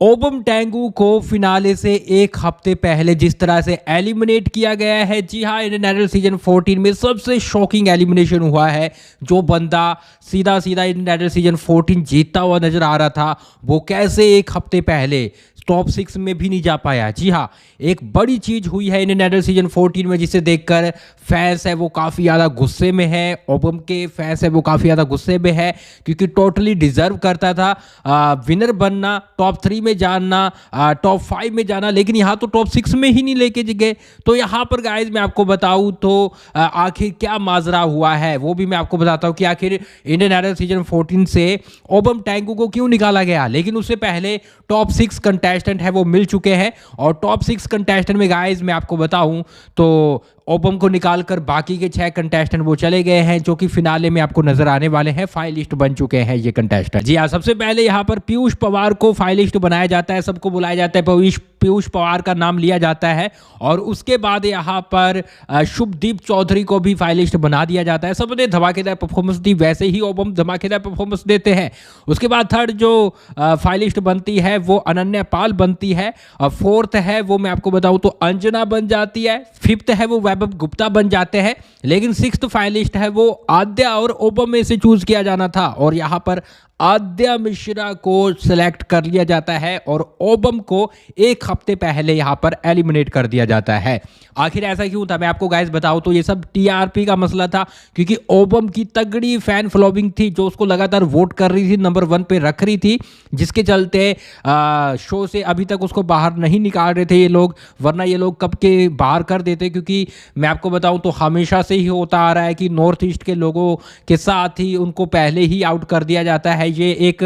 ओबम tengu को finale से एक हफ्ते पहले जिस तरह से एलिमिनेट किया गया है, जी हाँ, इंडियन आइडल सीजन 14 में सबसे शॉकिंग एलिमिनेशन हुआ है। जो बंदा सीधा सीधा इंडियन आइडल सीजन 14 जीतता हुआ नजर आ रहा था, वो कैसे एक हफ्ते पहले टॉप 6 में भी नहीं जा पाया। जी हाँ, एक बड़ी चीज हुई है इंडियन आइडल सीजन 14 में, जिसे देखकर फैंस है वो काफ़ी ज़्यादा गुस्से में है। ओबम के फैंस है वो काफ़ी ज़्यादा गुस्से में है, क्योंकि टोटली डिजर्व करता था विनर बनना, टॉप 3 में जाना, टॉप 5 में जाना, लेकिन यहाँ तो टॉप 6 में ही नहीं लेके गए। तो यहाँ पर गाइज मैं आपको बताऊँ तो आखिर क्या माजरा हुआ है वो भी मैं आपको बताता हूँ कि आखिर इंडियन आइडल सीजन 14 से ओबम टेंगू को क्यों निकाला गया। लेकिन उससे पहले टॉप 6 कंटेस्टेंट है वो मिल चुके हैं, और टॉप 6 कंटेस्टेंट में गाइज मैं आपको बताऊं तो ओबम को निकालकर बाकी के 6 कंटेस्टेंट वो चले गए हैं, जो कि फिनाले में आपको नजर आने वाले हैं। फाइनलिस्ट बन चुके हैं ये कंटेस्टेंट। जी हाँ, सबसे पहले यहाँ पर पीयूष पवार को फाइनलिस्ट बनाया जाता है, सबको बुलाया जाता है, पीयूष पवार का नाम लिया जाता है, और उसके बाद यहाँ पर शुभदीप चौधरी को भी फाइनलिस्ट बना दिया जाता है। सबने धमाकेदार परफॉर्मेंस दी, वैसे ही ओबम धमाकेदार परफॉर्मेंस देते हैं। उसके बाद थर्ड जो फाइनलिस्ट बनती है वो अनन्या पाल बनती है, और फोर्थ है वो मैं आपको बताऊं तो अंजना बन जाती है, फिफ्थ है वो वैभव गुप्ता बन जाते हैं, लेकिन सिक्स्थ फाइनलिस्ट है वो आद्या और ओबम में से चूज किया जाना था, और यहाँ पर आद्या मिश्रा को सिलेक्ट कर लिया जाता है और ओबम को एक हफ्ते पहले यहां पर एलिमिनेट कर दिया जाता है। आखिर ऐसा क्यों था मैं आपको गाइस बताऊं तो ये सब टीआरपी का मसला था, क्योंकि ओबम की तगड़ी फैन फॉलोइंग थी जो उसको लगातार वोट कर रही थी, नंबर 1 पे रख रही थी, जिसके चलते शो से अभी तक उसको बाहर नहीं निकाल रहे थे ये लोग, वरना ये लोग कब के बाहर कर देते। क्योंकि मैं आपको बताऊं तो हमेशा से ही होता आ रहा है कि नॉर्थ ईस्ट के लोगों के साथ ही उनको पहले ही आउट कर दिया जाता है। ये एक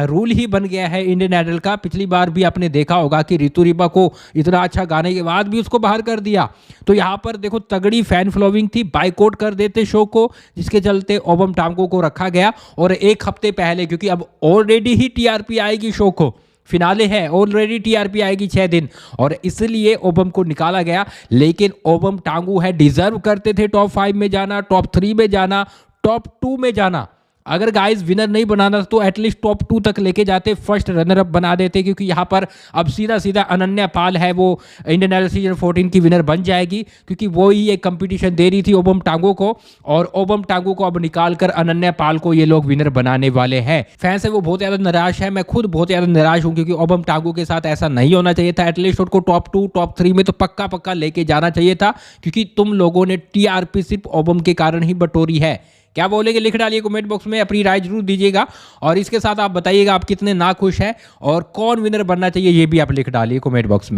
रूल ही बन गया है इंडियन आइडल का। पिछली बार भी आपने देखा होगा कि रितु रिबा को इतना अच्छा गाने के बाद भी उसको बाहर कर दिया। तो यहाँ पर देखो तगड़ी फैन फॉलोइंग थी, बाइकआउट कर देते शो को, जिसके चलते ओबम टांगू को रखा गया। और एक हफ्ते पहले, क्योंकि अब ऑलरेडी ही टीआरपी आएगी शो को, फिनाले है, ऑलरेडी टीआरपी आएगी 6 दिन, और इसलिए ओबम को निकाला गया। लेकिन ओबम टांगू है डिजर्व करते थे टॉप 5 में जाना, टॉप 3 में जाना, टॉप 2 में जाना। अगर गाइस विनर नहीं बनाना तो एटलीस्ट टॉप 2 तक लेके जाते, फर्स्ट रनर अप बना देते, क्योंकि यहाँ पर अब सीधा सीधा अनन्या पाल है वो इंडियन आइडल सीजन 14 की विनर बन जाएगी, क्योंकि वो ही एक कंपटीशन दे रही थी ओबम टांगू को, और ओबम टांगू को अब निकाल कर अनन्या पाल को ये लोग विनर बनाने वाले हैं। फैंस है वो बहुत ज़्यादा निराश है, मैं खुद बहुत ज़्यादा निराश हूँ, क्योंकि ओबम टांगू के साथ ऐसा नहीं होना चाहिए था। एटलीस्ट उसको टॉप 2 टॉप 3 में तो पक्का पक्का लेके जाना चाहिए था, क्योंकि तुम लोगों ने टीआरपी सिर्फ ओबम के कारण ही बटोरी है। क्या बोलेंगे लिख डालिए कमेंट बॉक्स में, अपनी राय जरूर दीजिएगा, और इसके साथ आप बताइएगा आप कितने नाखुश हैं और कौन विनर बनना चाहिए ये भी आप लिख डालिए कमेंट बॉक्स में।